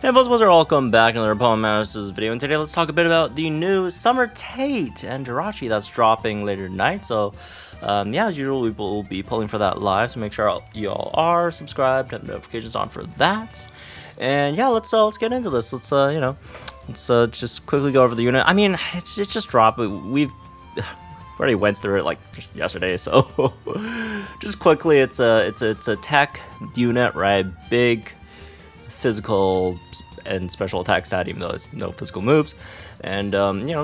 Hey folks, welcome back to another Poem Masters video, and today let's talk a bit about the new Summer Tate and Jirachi that's dropping later tonight. So yeah, as usual, we will be pulling for that live, so make sure you all are subscribed, have notifications on for that. And yeah, let's get into this. Let's just quickly go over the unit. I mean, it's just dropped. We've already went through it like just yesterday, so just quickly, it's a tech unit, right? Big physical and special attack stat, even though there's no physical moves, and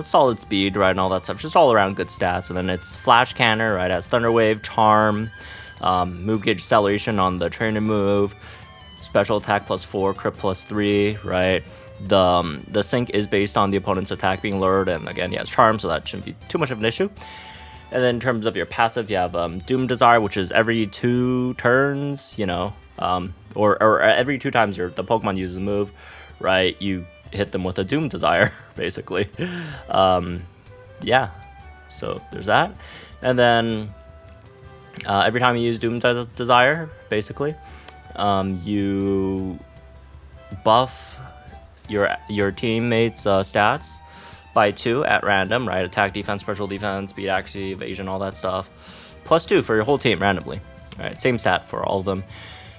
solid speed, right, and all that stuff, just all around good stats. And then it's flash cannon, right, has thunder wave, charm, move gauge acceleration on the trainer move, special attack +4, crit +3, right. The sync is based on the opponent's attack being lured, and again, he has charm, so that shouldn't be too much of an issue. And then in terms of your passive, you have Doom Desire, which is every 2 turns, or every 2 times the Pokemon uses a move, right, you hit them with a Doom Desire, basically. Yeah, so there's that. And then every time you use Doom Desire, basically, you buff your teammates' stats by 2 at random, right? Attack, defense, special defense, speed, accuracy, evasion, all that stuff. +2 for your whole team randomly. All right, same stat for all of them.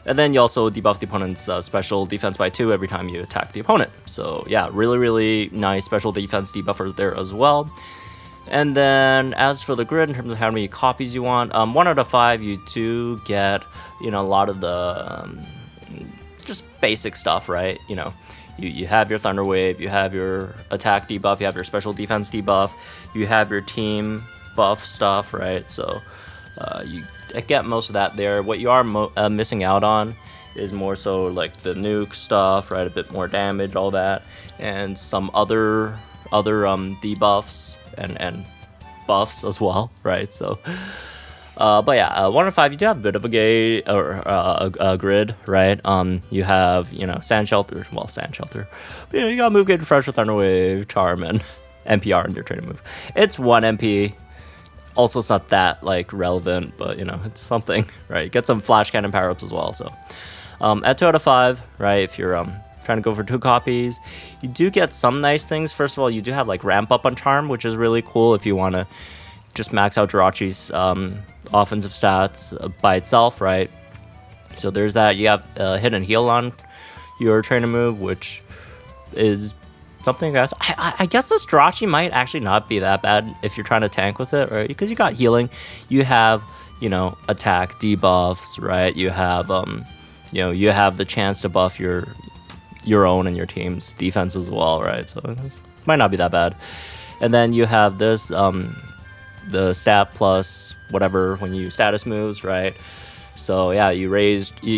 And then you also debuff the opponent's special defense by 2 every time you attack the opponent. So yeah, really nice special defense debuffer there as well. And then as for the grid, in terms of how many copies you want, 1 out of 5, you do get, a lot of the just basic stuff, right? You have your Thunder Wave, you have your attack debuff, you have your special defense debuff, you have your team buff stuff, right? So you get most of that there. What you are missing out on is more so like the nuke stuff, right? A bit more damage, all that, and some other debuffs and buffs as well, right? So but yeah, 1 out of 5, you do have a bit of a grid, right? You have, Sand Shelter, but, you got Move Gauge, Refresh with Thunder Wave, Charm, and NPR in your training move. It's 1 MP. Also, it's not that relevant, but it's something, right? Get some Flash Cannon power-ups as well. So at 2 out of 5, right, if you're trying to go for 2 copies, you do get some nice things. First of all, you do have ramp up on Charm, which is really cool if you want to just max out Jirachi's offensive stats by itself, right? So there's that. You have hit and heal on your trainer move, which is something, guys. I guess this Jirachi might actually not be that bad if you're trying to tank with it, right? Because you got healing, you have attack debuffs, right? You have you have the chance to buff your own and your team's defense as well, right? So it might not be that bad. And then you have this the stat plus whatever when you use status moves, right? So yeah, you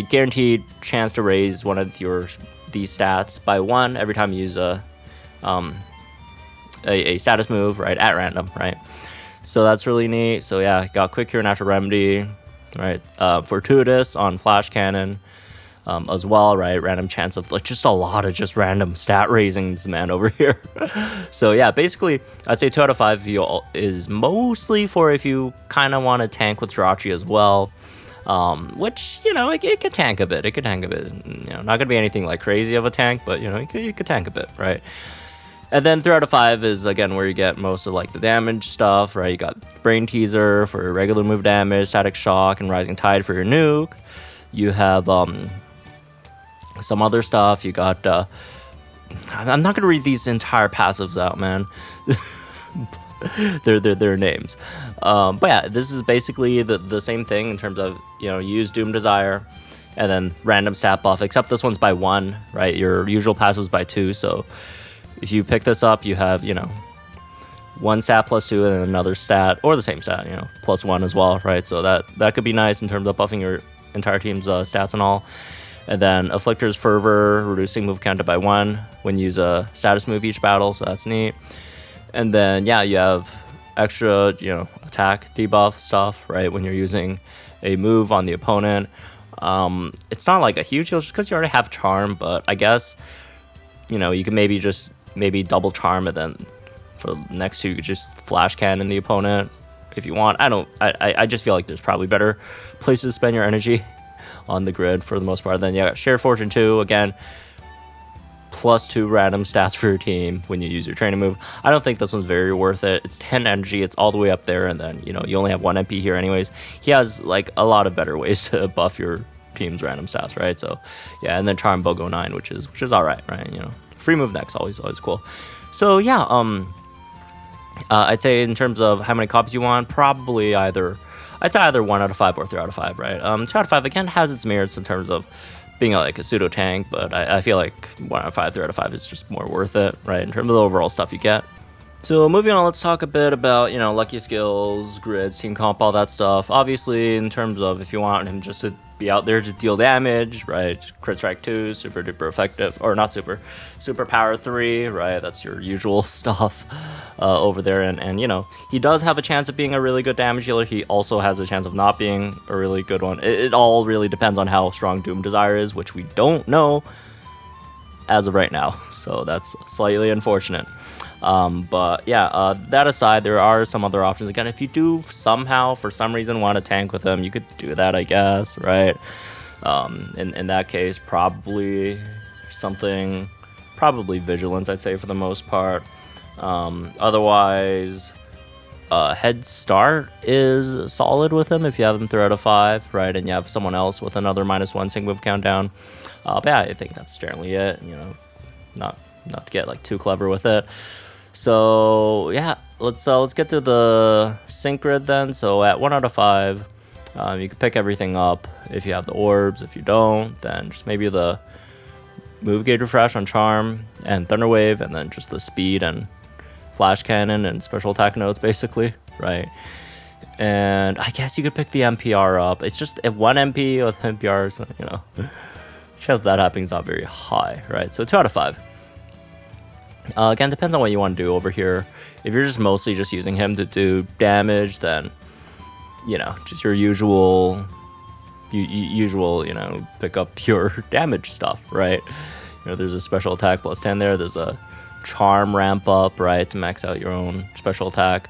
guaranteed chance to raise one of these stats by 1 every time you use a status move, right, at random, right? So that's really neat. So yeah, got Quick Cure, Natural Remedy, right? Fortuitous on Flash Cannon as well, right? Random chance of just a lot of just random stat raisings, man, over here. So yeah, basically I'd say 2 out of 5 is mostly for if you kind of want to tank with Jirachi as well, which it could tank a bit. Not gonna be anything crazy of a tank, but you could tank a bit, right? And then 3 out of 5 is again where you get most of the damage stuff, right? You got Brain Teaser for regular move damage, Static Shock, and Rising Tide for your nuke. You have some other stuff. You got I'm not gonna read these entire passives out, man. Their names, but yeah, this is basically the same thing in terms of use Doom Desire and then random stat buff, except this one's by 1, right? Your usual passive is by 2, so if you pick this up, you have 1 stat +2 and then another stat, or the same stat, +1 as well, right? So that could be nice in terms of buffing your entire team's stats and all. And then Afflictor's Fervor, reducing move counter by 1 when you use a status move each battle, so that's neat. And then yeah, you have extra attack debuff stuff, right, when you're using a move on the opponent. It's not a huge deal just because you already have Charm, but I guess you can maybe double Charm, and then for the next 2 you could just Flash Cannon the opponent if you want. I just feel like there's probably better places to spend your energy on the grid for the most part. Then you got Shared Fortune 2, again, +2 random stats for your team when you use your training move. I don't think this one's very worth it. It's 10 energy, it's all the way up there, and then, you know, you only have 1 MP here anyways. He has, like, a lot of better ways to buff your team's random stats, right? So, yeah, and then Charm Bogo 9, which is alright, right? You know, free move next, always cool. So, yeah, I'd say in terms of how many copies you want, probably I'd say either 1 out of 5 or 3 out of 5, right? 2 out of 5, again, has its merits in terms of being like a pseudo tank, but I feel like 1 out of 5, 3 out of 5 is just more worth it, right, in terms of the overall stuff you get. So moving on, let's talk a bit about, you know, lucky skills, grids, team comp, all that stuff. Obviously, in terms of if you want him just to be out there to deal damage, right, crit strike 2, super duper effective, or not super power 3, right, that's your usual stuff over there, and you know, he does have a chance of being a really good damage dealer. He also has a chance of not being a really good one. It all really depends on how strong Doom Desire is, which we don't know as of right now, so that's slightly unfortunate. But yeah, that aside, there are some other options. Again, if you do somehow, for some reason, want to tank with him, you could do that, I guess, right? In that case, probably Vigilance, I'd say, for the most part. Otherwise, Head Start is solid with him if you have him 3 out of 5, right? And you have someone else with another -1 sync move countdown. But yeah, I think that's generally it, you know, not to get like too clever with it. So yeah, let's get to the sync grid then. So at 1 out of 5, you can pick everything up if you have the orbs. If you don't, then just maybe the move gauge refresh on Charm and Thunder Wave, and then just the speed and flash cannon and special attack notes, basically, right? And I guess you could pick the MPR up. It's just if 1 MP with MPRs, you know, chance of that happening is not very high, right? So 2 out of 5. Again, depends on what you want to do over here. If you're just mostly just using him to do damage, then, you know, just your usual, you know, pick up your damage stuff, right? You know, there's a special attack +10 there. There's a charm ramp up, right, to max out your own special attack.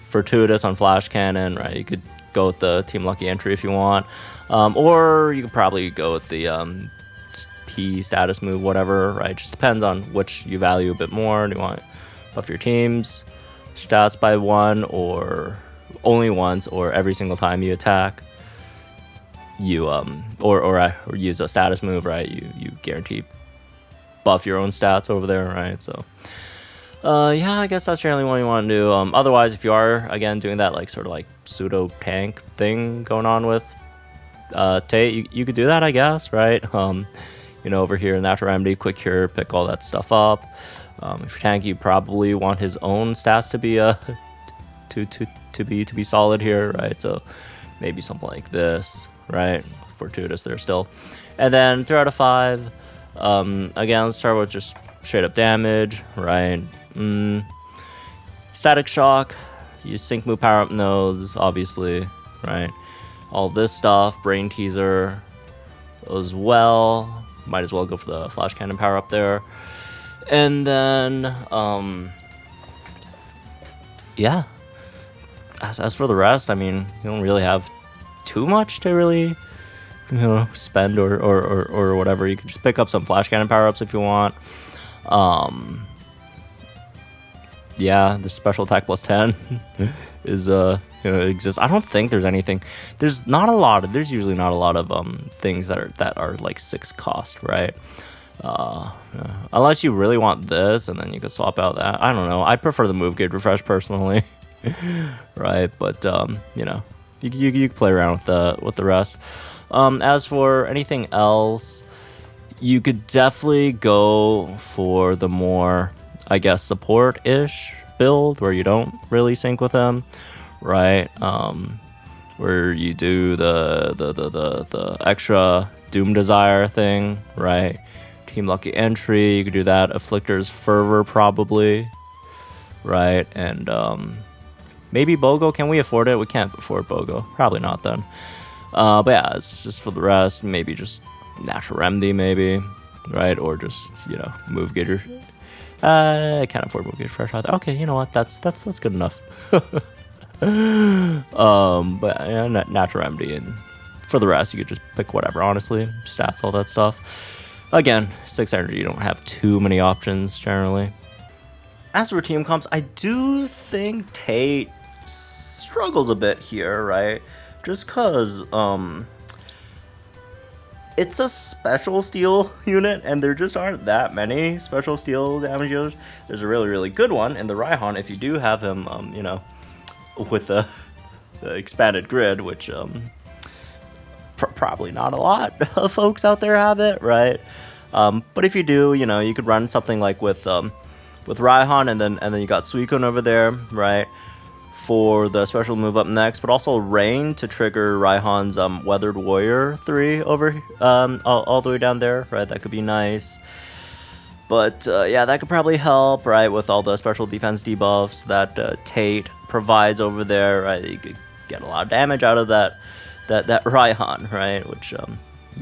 Fortuitous on flash cannon, right? You could go with the Team Lucky entry if you want, or you could probably go with the P status move, whatever, right? Just depends on which you value a bit more. Do you want to buff your team's stats by 1, or only once, or every single time you attack? You or use a status move, right? You guarantee buff your own stats over there, right? So yeah, I guess that's generally what you want to do. Otherwise, if you are again doing that like sort of like pseudo tank thing going on with Tate, you could do that, I guess, right? You know, over here, Natural Remedy, Quick Cure, pick all that stuff up. If you're tanky, you probably want his own stats to be to be solid here, right? So maybe something like this, right? Fortuitous there still. And then 3 out of 5. Again, let's start with just straight up damage, right? Static Shock. Use sync move power up nodes, obviously, right? All this stuff, Brain Teaser as well. Might as well go for the flash cannon power up there. And then yeah, as for the rest, I mean, you don't really have too much to really, you know, spend or whatever. You can just pick up some flash cannon power ups if you want. Yeah, the special attack +10 is you know, exists. I don't think there's anything. There's usually not a lot of things that are like 6 cost, right? Unless you really want this, and then you could swap out that. I don't know. I prefer the move gauge refresh personally, right? But you know, you can play around with the rest. As for anything else, you could definitely go for the more, I guess, support-ish build where you don't really sync with him, right? Where you do the extra Doom Desire thing, right? Team Lucky entry, you could do that. Afflictor's Fervor probably, right? And maybe Bogo. Can we afford it? We can't afford Bogo. Probably not then. But yeah, it's just for the rest. Maybe just Natural Remedy, maybe, right? Or just, you know, Move Gator. I can't afford Move Gator fresh out there. Okay, you know what? That's good enough. But yeah, Natural Remedy, and for the rest, you could just pick whatever. Honestly, stats, all that stuff. Again, 6 energy, you don't have too many options generally. As for team comps, I do think Tate struggles a bit here, right? Just cause it's a special steel unit, and there just aren't that many special steel damage dealers. There's a really, really good one in the Raihan if you do have him, you know, with the expanded grid, which probably not a lot of folks out there have it, right? But if you do, you know, you could run something like with Raihan, and then you got Suicune over there, right, for the special move up next, but also Rain to trigger Raihan's Weathered Warrior 3 over all the way down there, right? That could be nice. But yeah, that could probably help, right, with all the special defense debuffs that Tate provides over there, right? You could get a lot of damage out of that Raihan, right? Which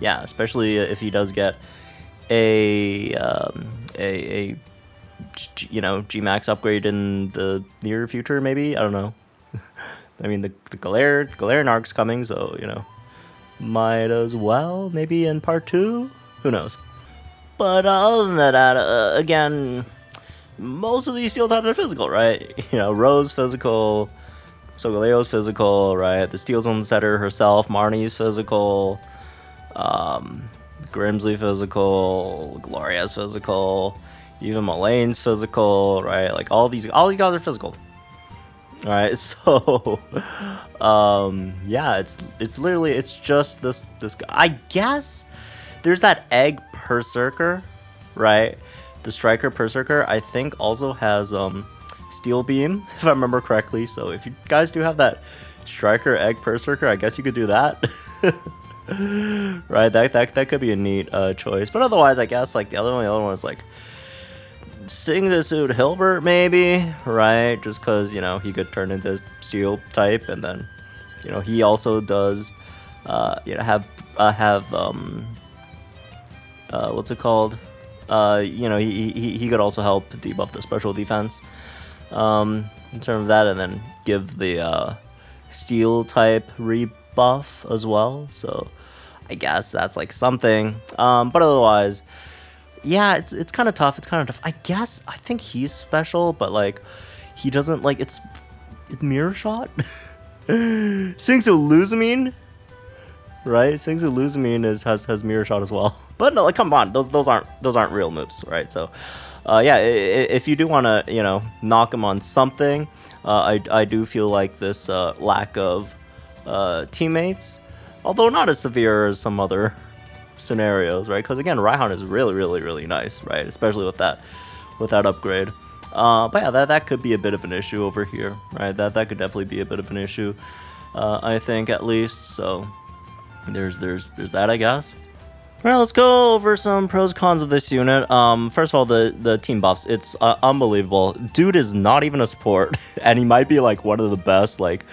yeah, especially if he does get a you know, Gmax upgrade in the near future, maybe. I don't know. I mean, the Galarianark's coming, so you know, might as well maybe in part 2. Who knows? But other than that, again, most of these steel types are physical, right? You know, Rose physical, Solgaleo's physical, right? The Steel Zone setter herself, Marnie's physical, Grimsley physical, Gloria's physical. Even Mullane's physical, right? Like all these guys are physical. All right, so yeah, it's literally just this guy. I guess there's that egg Berserker, right? The Striker Berserker, I think, also has Steel Beam, if I remember correctly. So if you guys do have that Striker egg Berserker, I guess you could do that. Right? That could be a neat choice. But otherwise, I guess like the other one is like Sing the Suit Hilbert, maybe, right? Just because, you know, he could turn into Steel type, and then, you know, he also does, you know, have what's it called? You know, he could also help debuff the special defense, in terms of that, and then give the Steel type rebuff as well. So, I guess that's like something. But otherwise, yeah, it's kind of tough. I guess I think he's special, but like he doesn't like it's Mirror Shot. Singsu Luzamine, right? Singsu Luzamine has Mirror Shot as well. But no, like come on, those aren't real moves, right? So, yeah, if you do want to, you know, knock him on something, I do feel like this lack of teammates, although not as severe as some other scenarios, right? Because again, Raihan is really nice, right? Especially with that upgrade. But yeah, that could be a bit of an issue over here, right? That could definitely be a bit of an issue, I think, at least. So there's that, I guess. Alright, let's go over some pros and cons of this unit. First of all, the team buffs. It's unbelievable. Dude is not even a support, and he might be like one of the best like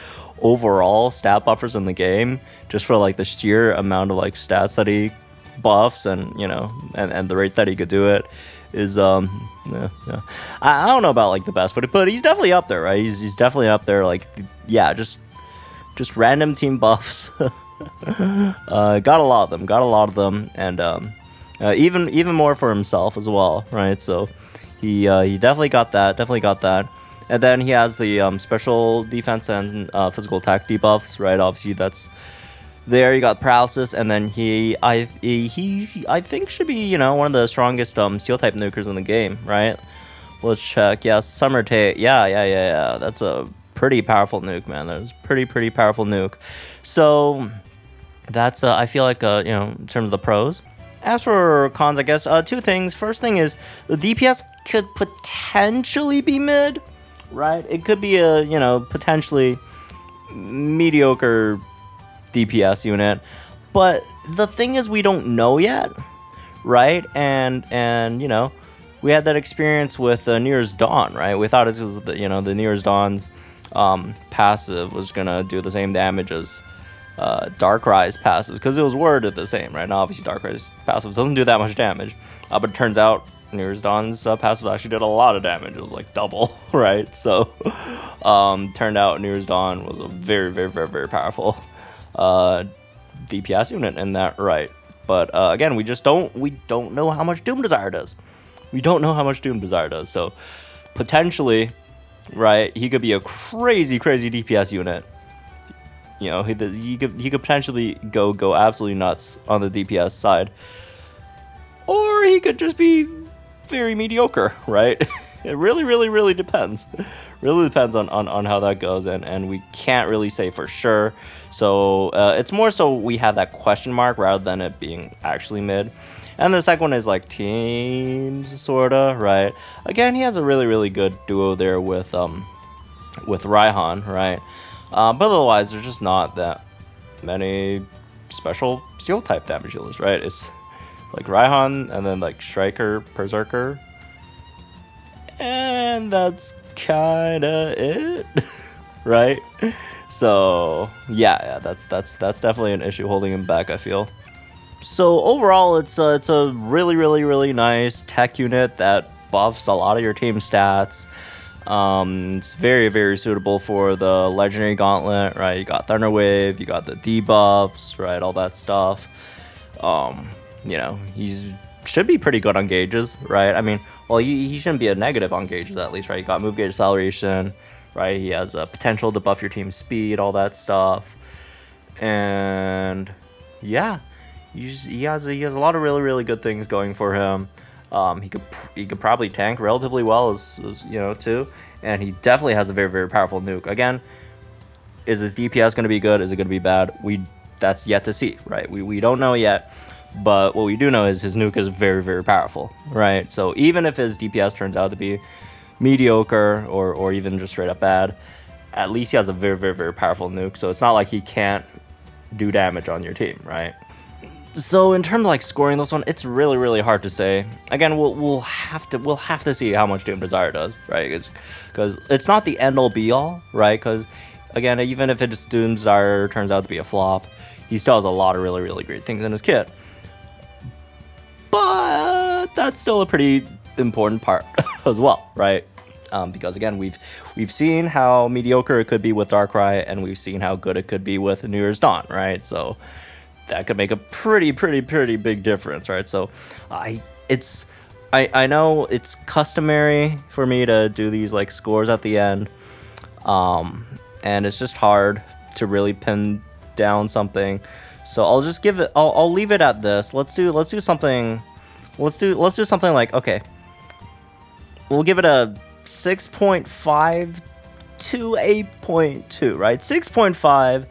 overall stat buffers in the game, just for like the sheer amount of like stats that he buffs, and you know, and the rate that he could do it is yeah. I don't know about like the best, but he's definitely up there, right? He's definitely up there. Like, yeah, just random team buffs. Got a lot of them, and even more for himself as well, right? So he definitely got that, and then he has the special defense and physical attack debuffs, right? Obviously that's there. You got paralysis, and then I think should be, you know, one of the strongest steel type nukers in the game, right? Let's check. Yeah, Summer Tate. Yeah. That's a pretty powerful nuke, man. That's pretty powerful nuke. So that's I feel like you know, in terms of the pros. As for cons, I guess two things. First thing is the DPS could potentially be mid, right? It could be a, you know, potentially mediocre DPS unit, but the thing is we don't know yet, right? And you know, we had that experience with New Year's Dawn, right? We thought it was the, you know, the New Year's Dawn's passive was gonna do the same damage as Darkrai's passive, because it was worded the same, right? Now obviously Darkrai's passive doesn't do that much damage, but it turns out New Year's Dawn's passive actually did a lot of damage. It was like double, right? So turned out New Year's Dawn was a very powerful DPS unit in that, right? But again, we don't know how much Doom Desire does. We don't know how much Doom Desire does. So potentially, right, he could be a crazy DPS unit. You know, he could potentially go absolutely nuts on the DPS side, or he could just be very mediocre, right? It really depends. Really depends on how that goes, and we can't really say for sure. So it's more so we have that question mark rather than it being actually mid. And the second one is like teams, sorta, right? Again, he has a really good duo there with Raihan, right? But otherwise, there's just not that many special steel type damage dealers, right? It's like Raihan and then like Striker, Berserker, and that's kinda it, right? So yeah, that's definitely an issue holding him back, I feel. So overall, it's a really nice tech unit that buffs a lot of your team stats. It's very suitable for the legendary gauntlet, right? You got Thunder Wave, you got the debuffs, right? All that stuff. You know, should be pretty good on gauges, right? I mean, well, he shouldn't be a negative on gauges at least, right? You got move gauge acceleration, right? He has a potential to buff your team's speed, all that stuff, and yeah, he has a lot of really good things going for him. He could probably tank relatively well as you know too, and he definitely has a very powerful nuke. Again, is his DPS going to be good? Is it going to be bad? That's yet to see, right? We don't know yet, but what we do know is his nuke is very powerful, right? So even if his DPS turns out to be mediocre or even just straight up bad, at least he has a very powerful nuke. So it's not like he can't do damage on your team, right? So in terms of like scoring this one, it's really hard to say. Again, we'll have to see how much Doom Desire does, right? Because it's not the end all be all, right? Because again, even if it's Doom Desire turns out to be a flop, he still has a lot of really great things in his kit. But that's still a pretty important part as well, right? Because again, we've seen how mediocre it could be with Darkrai, and we've seen how good it could be with New Year's Dawn, right? So that could make a pretty big difference, right? So I know it's customary for me to do these like scores at the end, and it's just hard to really pin down something. So I'll just give it. I'll leave it at this. Let's do something. Let's do something like, okay, we'll give it a 6.5 to 8.2, right? 6.5.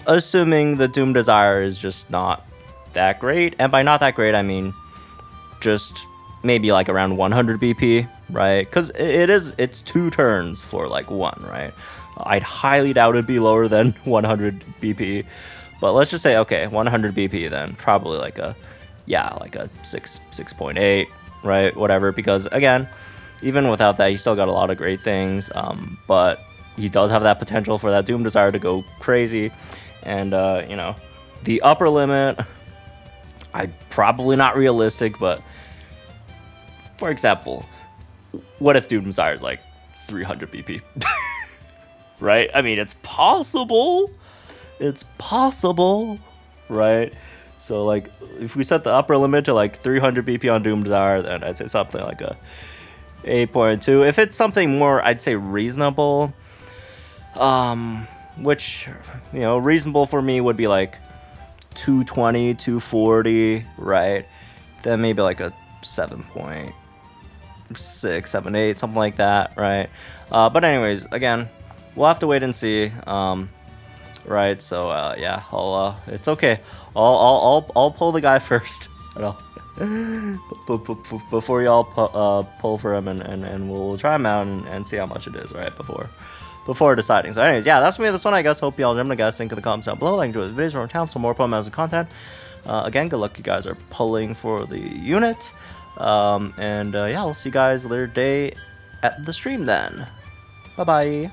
Assuming the Doom Desire is just not that great, and by not that great I mean just maybe like around 100 BP, right? Because it's 2 turns for like 1, right? I'd highly doubt it'd be lower than 100 BP, but let's just say okay, 100 BP then, probably like a 6.8, right? Whatever, because again, even without that, he still got a lot of great things, but he does have that potential for that Doom Desire to go crazy. And you know, the upper limit, probably not realistic, but for example, what if Doom Desire is like 300 BP? Right? I mean, it's possible, right? So like, if we set the upper limit to like 300 BP on Doom Desire, then I'd say something like a 8.2. If it's something more, I'd say reasonable, which, you know, reasonable for me would be like 220, 240, right? Then maybe like a 7.6, 7.8, something like that, right? But anyways, again, we'll have to wait and see, right? So yeah, it's okay. I'll pull the guy first, you know, before y'all pull for him, and we'll try him out and see how much it is, right? Before deciding. So anyways, yeah, that's me this one, I guess. Hope y'all enjoyed, guys. Link in the comments down below. Like, enjoy the videos from town, some more Pokemon content. Again, good luck, you guys are pulling for the unit. Yeah, I'll see you guys later day at the stream then. Bye bye.